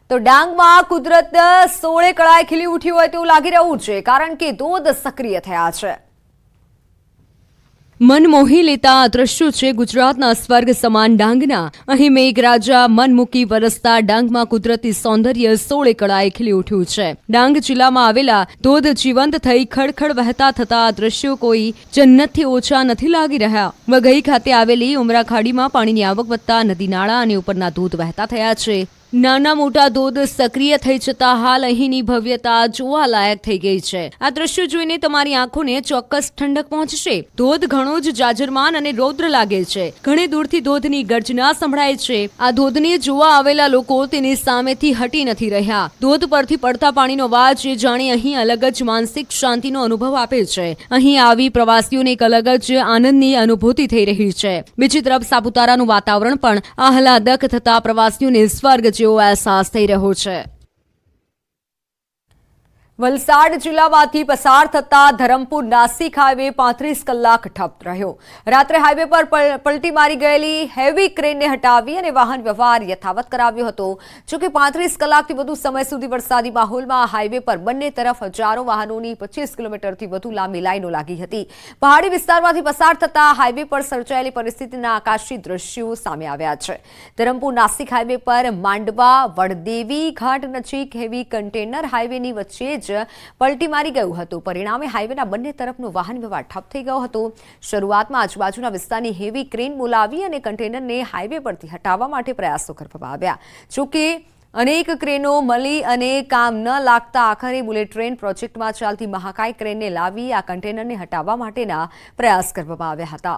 તો ડાંગમાં કુદરત 16 કળાએ ખીલી ઉઠી હોય તેવું લાગી રહ્યું છે, કારણ કે ધોધ સક્રિય થયા છે. મન મોહી લેતા આ દ્રશ્યો છે ગુજરાતના સ્વર્ગ સમાન ડાંગના. અહીં મેઘરાજા મન મૂકી વરસતા ડાંગમાં કુદરતી સૌંદર્ય 16 કળાએ ખીલી ઉઠ્યું છે. ડાંગ જિલ્લામાં આવેલા ધોધ જીવંત થઈ ખડખડ વહેતા થતા આ દ્રશ્યો કોઈ જન્નતથી ઓછા નથી લાગી રહ્યા. વઘઈ ખાતે આવેલી ઉમરા ખાડીમાં પાણીની આવક વધતા નદી નાળા અને ઉપરના ધોધ વહેતા થયા છે. નાના મોટા ધોધ સક્રિય થઈ જતા હાલ અહીંની ભવ્યતા જોવાલાયક થઈ ગઈ છે. આ દ્રશ્યો જોઈને તમારી આંખોને ચોક્કસ ઠંડક પહોંચશે. ધોધ ઘણો જ જાજરમાન અને રૌદ્ર લાગે છે. ઘણી દૂરથી ધોધની ગર્જના સંભળાય છે. આ ધોધને જોવા આવેલા લોકો તેની સામેથી હટી નથી રહ્યા. ધોધ પરથી પડતા પાણીનો અવાજ જાણે અહીં અલગ જ માનસિક શાંતિનો અનુભવ આપે છે. અહીં આવી પ્રવાસીઓને એક અલગ જ આનંદની અનુભૂતિ થઈ રહી છે. બીજી તરફ સાપુતારાનું વાતાવરણ પણ આહલાદક થતા પ્રવાસીઓને સ્વર્ગ જેવો અહેસાસ થઈ રહ્યો છે. વલસાડ જિલ્લામાંથી પસાર થતા ધરમપુર નાસિક હાઈવે 35 કલાક ઠપ રહ્યો. રાત્રે હાઈવે પર પલટી મારી ગયેલી હેવી ક્રેનને હટાવી અને વાહન વ્યવહાર યથાવત કરાવ્યો હતો. જોકે 35 કલાકથી વધુ સમય સુધી વરસાદી માહોલમાં હાઈવે પર બંને તરફ હજારો વાહનોની 25 કિલોમીટરથી વધુ લાંબી લાઈનો લાગી હતી. પહાડી વિસ્તારમાંથી પસાર થતા હાઈવે પર સર્જાયેલી પરિસ્થિતિના આકાશી દ્રશ્યો સામે આવ્યા છે. ધરમપુર નાસિક હાઈવે પર માંડવા વડદેવી ઘાટ નજીક હેવી કન્ટેનર હાઈવેની વચ્ચે જ પલટી મારી ગયું હતું. પરિણામે હાઈવેના બંને તરફનો વાહન વ્યવહાર ઠપ થઈ ગયો હતો. શરૂઆતમાં આજુબાજુના વિસ્તારની હેવી ક્રેન બોલાવી અને કન્ટેનરને હાઈવે પરથી હટાવવા માટે પ્રયાસો કરવામાં આવ્યા. જોકે અનેક ક્રેનો મળી અને કામ ન લાગતા આખરે બુલેટ ટ્રેન પ્રોજેક્ટમાં ચાલતી મહાકાય ક્રેનને લાવી આ કન્ટેનરને હટાવવા માટેના પ્રયાસ કરવામાં આવ્યા હતા.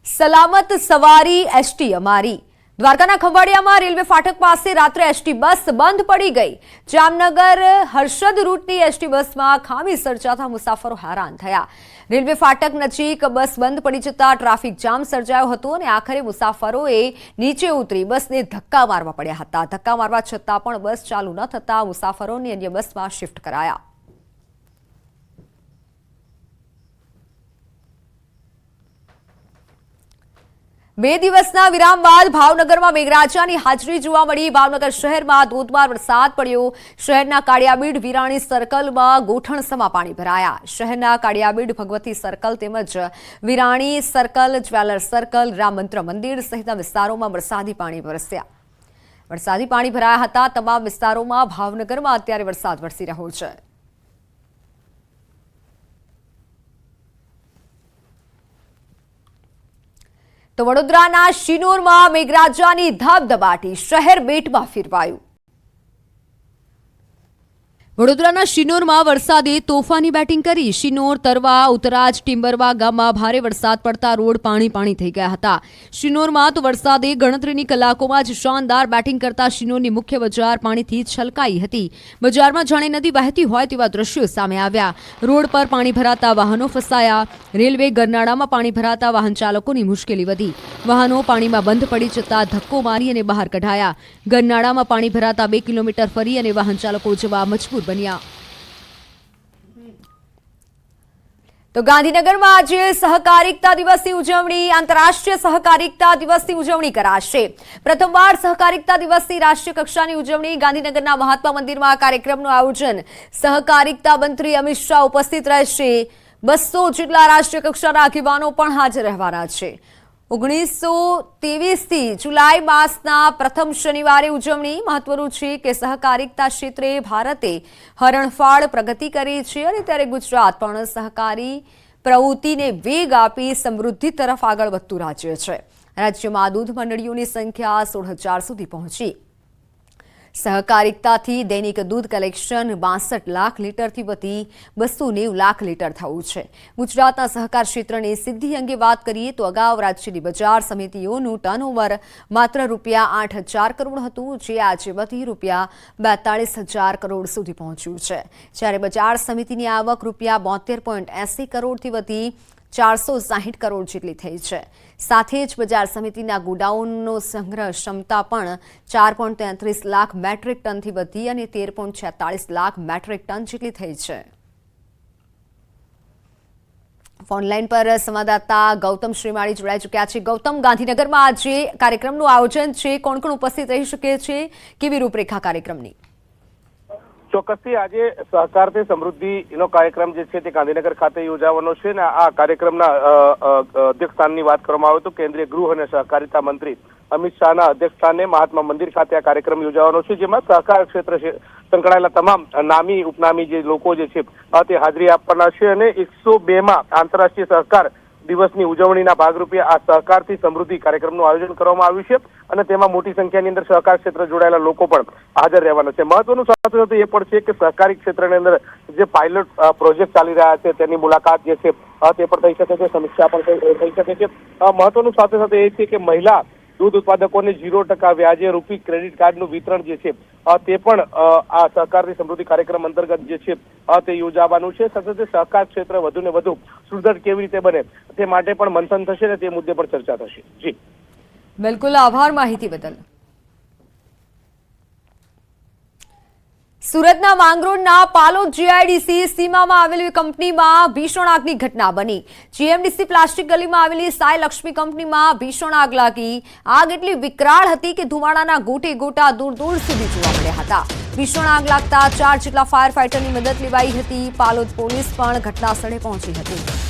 સલામત સવારી એસટી અમારી. દ્વારકાના ખંભાળિયામાં રેલવે ફાટક પાસે રાત્રે એસટી બસ બંધ પડી ગઈ. જામનગર હર્ષદ રૂટની એસટી બસમાં ખામી સર્જાતા મુસાફરો હેરાન થયા. રેલવે ફાટક નજીક બસ બંધ પડી જતા ટ્રાફિક જામ સર્જાયો હતો અને આખરે મુસાફરોએ નીચે ઉતરી બસને ધક્કા મારવા પડ્યા હતા. ધક્કા મારવા છતાં પણ બસ ચાલુ ન થતા મુસાફરોને અન્ય બસમાં શિફ્ટ કરાયા. બે દિવસના વિરામ બાદ ભાવનગરમાં મેઘરાજાની હાજરી જોવા મળી. ભાવનગર શહેરમાં ધોધમાર વરસાદ પડ્યો. શહેરના કાળિયાબીડ વિરાણી સર્કલમાં ગોઠણસમા પાણી ભરાયા. શહેરના કાળિયાબીડ ભગવતી સર્કલ તેમજ Virani circle, jeweller circle, Ram મંત્ર મંદિર સહિતના વિસ્તારોમાં વરસાદી પાણી વરસ્યા. વરસાદી પાણી ભરાયા હતા. તમામ વિસ્તારોમાં ભાવનગરમાં અત્યારે વરસાદ વરસી રહ્યો છે. તો વડોદરાના શિનોરમાં મેઘરાજાની ધબધબાટી, શહેર બેટમાં ફેરવાયું. વડોદરાના શિનોરમાં વરસાદે તોફાની બેટિંગ કરી. શિનોર, તરવા, ઉતરાજ, ટિમ્બરવા ગામમાં ભારે વરસાદ પડતા રોડ પાણી થઈ ગયા હતા. શિનોરમાં તો વરસાદે ગણતરીની કલાકોમાં જ શાનદાર બેટિંગ કરતા શિનોરની મુખ્ય બજાર પાણીથી છલકાઈ હતી. બજારમાં જાણે નદી વહેતી હોય તેવા દ્રશ્યો સામે આવ્યા. રોડ પર પાણી ભરાતા વાહનો ફસાયા. રેલવે ગરનાળામાં પાણી ભરાતા વાહન ચાલકોની મુશ્કેલી વધી. વાહનો પાણીમાં બંધ પડી જતા ધક્કો મારી અને બહાર કઢાયા. ગરનાળામાં પાણી ભરાતા 2 કિલોમીટર ફરી અને વાહન ચાલકો જવા મજબૂર બન્યા. તો ગાંધીનગરમાં આજે સહકારિતા દિવસની ઉજવણી, આંતરરાષ્ટ્રીય સહકારિતા દિવસની ઉજવણી કરાશે. પ્રથમવાર સહકારિતા દિવસની રાષ્ટ્રીય કક્ષાની ઉજવણી. ગાંધીનગરના મહાત્મા મંદિરમાં કાર્યક્રમનું આયોજન. સહકારિતા મંત્રી અમિત શાહ ઉપસ્થિત રહેશે. 200 જેટલા રાષ્ટ્રીય કક્ષાના આગેવાનો પણ હાજર રહેવાના છે. 1923થી જુલાઈ માસના પ્રથમ શનિવારે ઉજવણી. મહત્વનું છે કે સહકારિતા ક્ષેત્રે ભારતે હરણફાળ પ્રગતિ કરી છે અને ત્યારે ગુજરાત પણ સહકારી પ્રવૃત્તિને વેગ આપી સમૃદ્ધિ તરફ આગળ વધતું રાજ્ય છે. રાજ્યમાં દૂધ મંડળીઓની સંખ્યા 16,000 સુધી પહોંચી. સહકારિતાથી દૈનિક દૂધ કલેક્શન 62 લાખ લીટરથી વધી 290 લાખ લીટર થયું છે. ગુજરાતના સહકાર ક્ષેત્રની સિદ્ધિ અંગે વાત કરીએ તો અગાઉ રાજ્યની બજાર સમિતિઓનું ટર્નઓવર માત્ર ₹8,000 કરોડ હતું, જે આજે વધી ₹42,000 કરોડ સુધી પહોંચ્યું છે. જ્યારે બજાર સમિતિની આવક ₹72.80 કરોડથી વધી 460 કરોડ જેટલી થઈ છે. સાથે જ બજાર સમિતિના ગોડાઉનનો સંગ્રહ ક્ષમતા પણ 4.33 લાખ મેટ્રિક ટનથી વધી અને 13.46 લાખ મેટ્રિક ટન જેટલી થઈ છે. ફોનલાઈન પર સંવાદદાતા ગૌતમ શ્રીમાળી જોડાઈ ચૂક્યા છે। ગૌતમ, ગાંધીનગરમાં આજે કાર્યક્રમનું આયોજન છે, કોણ કોણ ઉપસ્થિત રહી શકે છે, કેવી રૂપરેખા કાર્યક્રમની? ચોક્કસથી આજે સહકારથી સમૃદ્ધિનો કાર્યક્રમ જે છે તે ગાંધીનગર ખાતે યોજાવાનો છે ને આ કાર્યક્રમના અધ્યક્ષસ્થાનની વાત કરવામાં આવે તો કેન્દ્રીય ગૃહ અને સહકારિતા મંત્રી અમિત શાહના અધ્યક્ષસ્થાને મહાત્મા મંદિર ખાતે આ કાર્યક્રમ યોજાવાનો છે, જેમાં સહકાર ક્ષેત્ર સંકળાયેલા તમામ નામી ઉપનામી જે લોકો જે છે તે હાજરી આપવાના છે અને 102માં આંતરરાષ્ટ્રીય સહકાર દિવસની ઉજવણીના ભાગરૂપે આ સહકારથી સમૃદ્ધિ કાર્યક્રમનું આયોજન કરવામાં આવ્યું છે અને તેમાં મોટી સંખ્યાની અંદર સહકાર ક્ષેત્ર જોડાયેલા લોકો પણ હાજર રહેવાના છે। મહત્વનું સાથે સાથે એ પણ છે કે સહકારી ક્ષેત્રની અંદર જે પાયલોટ પ્રોજેક્ટ ચાલી રહ્યા છે તેની મુલાકાત જે છે તે પણ થઈ શકે છે, સમીક્ષા પણ થઈ શકે છે। મહત્વનું સાથે સાથે એ છે કે મહિલા દૂધ ઉત્પાદકોને 0% વ્યાજે રૂપી ક્રેડિટ કાર્ડનું વિતરણ જે છે તે પણ આ સહકારની સમૃદ્ધિ કાર્યક્રમ અંતર્ગત જે છે તે યોજાવાનું છે। સાથે સહકાર ક્ષેત્ર વધુ ને વધુ સુદૃઢ કેવી રીતે બને તે માટે પણ મંથન થશે અને તે મુદ્દે પર ચર્ચા થશે। જી બિલકુલ, આભાર માહિતી બદલ। સુરતના માંગરોળના પાલોદ જીઆઈડીસી સીમામાં આવેલી કંપનીમાં ભીષણ આગની ઘટના બની। જીએમડીસી પ્લાસ્ટિક ગલીમાં આવેલી સાઈ લક્ષ્મી કંપનીમાં ભીષણ આગ લાગી। આગ એટલી વિકરાળ હતી કે ધુમાડાના ગોટે ગોટા દૂર દૂર સુધી જોવા મળ્યા હતા। ભીષણ આગ લાગતા 4 જેટલા ફાયર ફાઈટરની મદદ લેવાઈ હતી। પાલોદ પોલીસ પણ ઘટના સ્થળે પહોંચી હતી।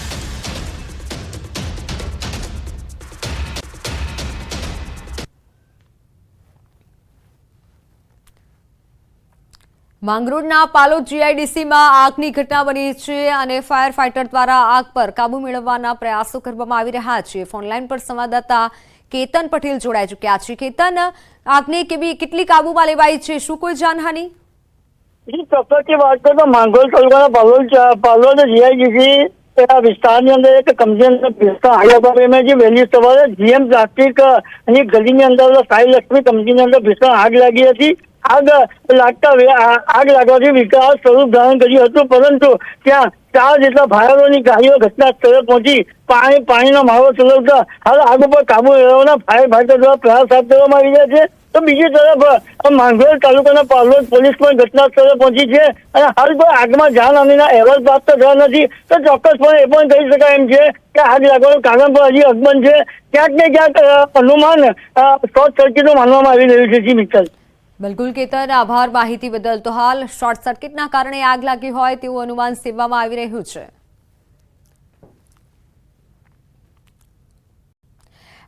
માંગરોળના પાલોદ જીઆઈડીસીમાં આગની ઘટના બની છે અને ફાયર ફાઈટર દ્વારા આગ પર કાબુ મેળવવાના પ્રયાસો કરવામાં આવી રહ્યા છે। ફોનલાઈન પર સંવાદદાતા કેતન પટેલ જોડાઈ ચૂક્યા છે। કેતન, આગને કેટલી કાબુમાં લેવાઈ છે, શું કોઈ જાનહાની? ચોક્કસથી વાત કરું તો માંગરોળ તાલુકાના પાલોદ જીઆઈડીસી વિસ્તારની અંદર એક કંપની જે વહેલી સવારે જીએમ પ્લાસ્ટિક ની ગલીની અંદર સાઈ લક્ષ્મી કંપનીની અંદર ભીષણ આગ લાગી હતી। આગ લાગવાથી વિકરાળ સ્વરૂપ ધારણ કર્યું હતું, પરંતુ ત્યાં 4 જેટલા ફાયરોની ગાડીઓ ઘટના સ્થળે પહોંચી પાણીનો મારો ચલાવતા હાલ આગ ઉપર કાબુ મેળવવાના ફાયર ફાઈટર દ્વારા પ્રયાસ હાથ ધરવામાં આવી રહ્યા છે। તો બીજી તરફ માંગરોળ તાલુકાના પાલોદ પોલીસ પણ ઘટના સ્થળે પહોંચી છે અને હાલ કોઈ આગમાં જાનહાનિના અહેવાલ પ્રાપ્ત થયા નથી। તો ચોક્કસપણે એ પણ કહી શકાય એમ છે કે આગ લાગવાનું કારણ પણ હજી અકબંધ છે। ક્યાંક ને ક્યાંક અનુમાન શોર્ટ સર્કિટનું માનવામાં આવી રહ્યું છે। જી મિત્તલ। બિલકુલ કેતન, આભાર માહિતી બદલ। તો હાલ શોર્ટ સર્કિટના કારણે આગ લાગી હોય તેવું અનુમાન સેવવામાં આવી રહ્યું છે।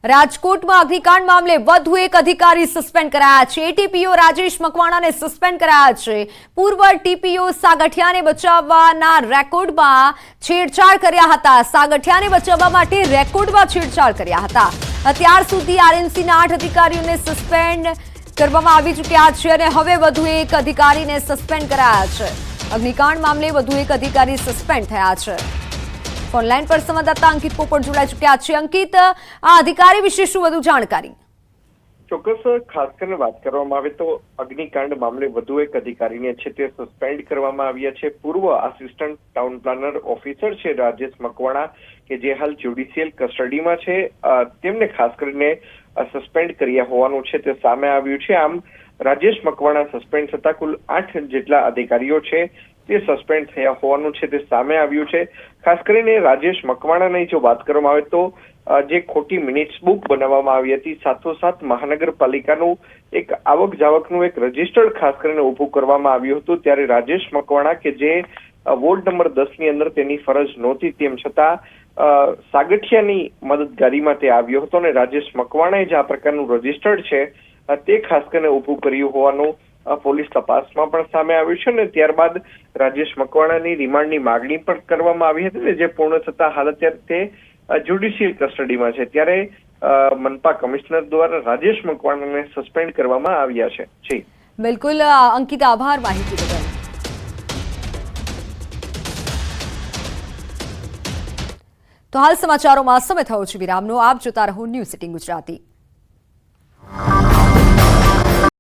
રાજકોટમાં અગ્નિકાંડ મામલે વધુ એક અધિકારી સસ્પેન્ડ કરાયા છે। એટીપીઓ રાજેશ મકવાણાને સસ્પેન્ડ કરાયા છે। પૂર્વ ટીપીઓ સાગઠિયાને બચાવવાના રેકોર્ડમાં છેડછાડ કર્યા હતા। સાગઠિયાને બચાવવા માટે રેકોર્ડમાં છેડછાડ કર્યા હતા। અત્યાર સુધી આરએમસીના 8 અધિકારીઓને સસ્પેન્ડ કરવામાં આવી ચૂક્યા છે અને હવે વધુ એક અધિકારીને સસ્પેન્ડ કરાયા છે। અગ્નિકાંડ મામલે વધુ એક અધિકારી સસ્પેન્ડ થયા છે। ઓનલાઈન પર સંવાદદાતા અંકિત પોપટ જોડાઈ ચૂક્યા છે। અંકિત, આ અધિકારી વિશે શું વધુ જાણકારી? ચોક્કસ ખાસ કરીને વાત કરવામાં આવે તો અગ્નિકાંડ મામલે વધુ એક અધિકારીને છે તે સસ્પેન્ડ કરવામાં આવ્યા છે। પૂર્વ આસિસ્ટન્ટ ટાઉન પ્લાનર ઓફિસર છે રાજેશ મકવાણા, કે જે હાલ જ્યુડિશિયલ કસ્ટડીમાં છે, તેમને ખાસ કરીને સસ્પેન્ડ કર્યા હોવાનું છે તે સામે આવ્યું છે। આમ રાજેશ મકવાણા સસ્પેન્ડ થતા કુલ 8 જેટલા અધિકારીઓ છે તે સસ્પેન્ડ થયા હોવાનું છે તે સામે આવ્યું છે। ખાસ કરીને રાજેશ મકવાણાની જો વાત કરવામાં આવે તો જે ખોટી મિનિટ્સ બુક બનાવવામાં આવી હતી, સાથોસાથ મહાનગરપાલિકાનું એક આવક જાવકનું એક રજિસ્ટર્ડ ખાસ કરીને ઊભું કરવામાં આવ્યું હતું, ત્યારે રાજેશ મકવાણા કે જે વોર્ડ નંબર 10 ની અંદર તેની ફરજ નહોતી, તેમ છતાં સાગઠિયાની મદદગારીમાં તે આવ્યો હતો અને રાજેશ મકવાણાએ જે આ પ્રકારનું રજિસ્ટર્ડ છે તે ખાસ કરીને ઊભું કર્યું હોવાનું પોલીસ તપાસમાં પણ સામે આવ્યું છે અને ત્યારબાદ રાજેશ મકવાણાની રિમાન્ડની માગણી પણ કરવામાં આવી હતી, જે પૂર્ણ થતા હાલ અત્યારે તે જ્યુડિશિયલ કસ્ટડીમાં છે। ત્યારે મનપા કમિશનર દ્વારા રાજેશ મકવાણાને સસ્પેન્ડ કરવામાં આવ્યા છે। જી બિલકુલ અંકિત, આભાર માહિતી બદલ। તો હાલ સમાચારોમાં સમય થયો છે વિરામનો। આપ જોતા રહો ન્યૂઝ 18 ગુજરાતી।